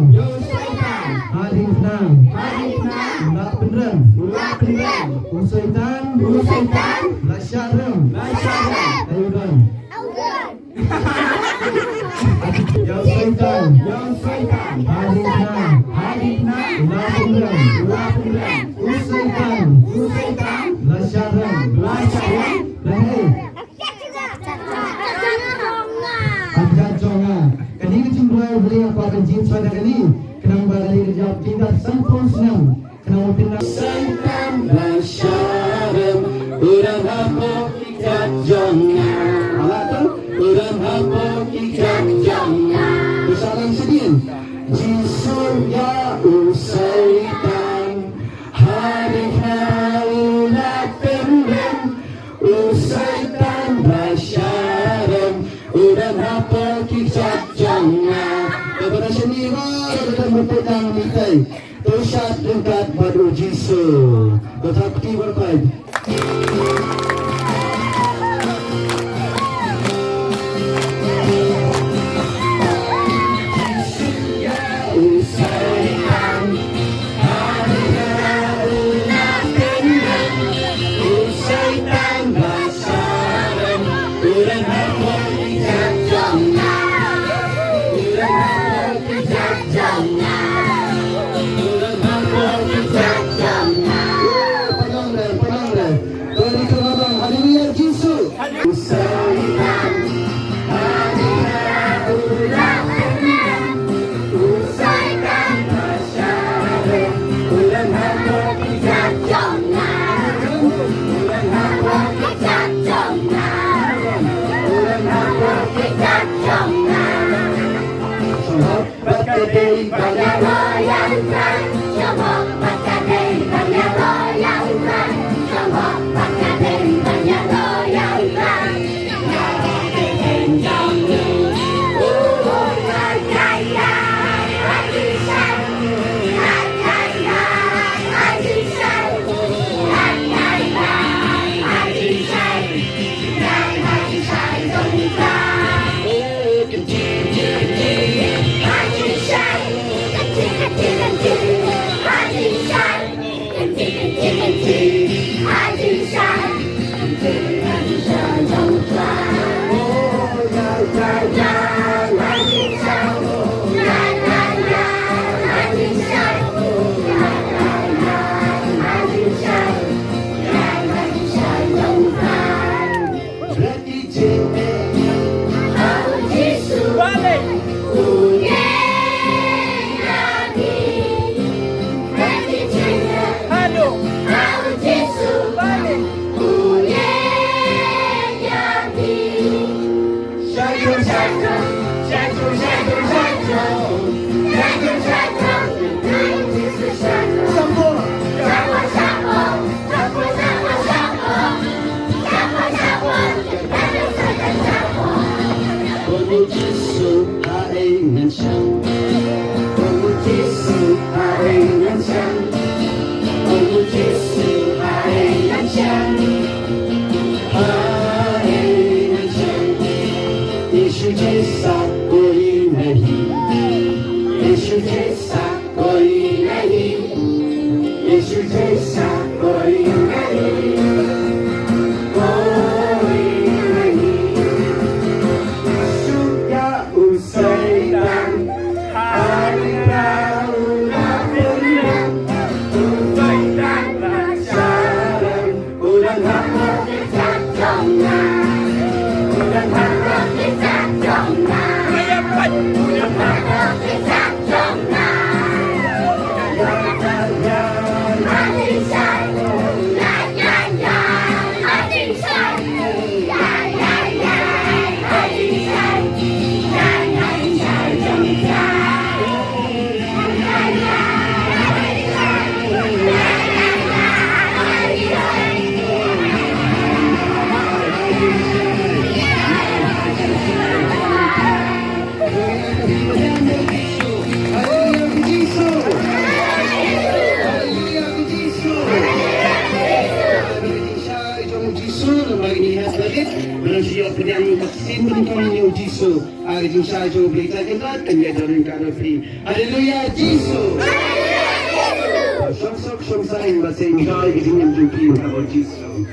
Yo syaitan. Hari tenang. Ulak beneran. Usaitan. Lasyarem. Ayudan. Yo syaitan. Hari tenang. Ulak beneran. Usaitan. Lasyarem. Lahir. Anjat jonga. Kani kecimbuai beli apa akan jin suara kani. Kenang bagani kerja tinggal sempurna senang. Kenang pindah. Syaitan lasyarem urang hapok ikat jonga. Alat tu. Urang hapok ikat jonga. Usahakan sedih. Jisur ya usaitan. Hari ulah pendem. Usaitan lasyarem urang hapok ikat jonga. Kepada sendiri kita berpedang mitai. Tosat dekat padu Jisu. Betakti berbaik. Usaitan hari ulah pendem. Usaitan lasyarem urang hapok ikat jonga. Urang hapok ikat jonga. Urang hapok ikat jonga. Padang dah. Dari kerabang haleluya Jisu. Usaitan hari ulah pendem. Usaitan lasyarem urang hapok ikat jonga. Urang hapok ikat jonga. Urang hapok ikat jonga. Bakadei banyak goyangkan, coba bakadei banyak goyangkan, coba bakadei banyak goyangkan. Hãy subscribe cho kênh Ghiền Mì Gõ để không bỏ lỡ Jisu na magnihas bakit manusia pedang vaksin menikah ni Jisu jing sa jo berita kita kanya dalam kanapi haleluya Jisu sok sok sok sain bahasa Inggris jing yang juki kalau Jisu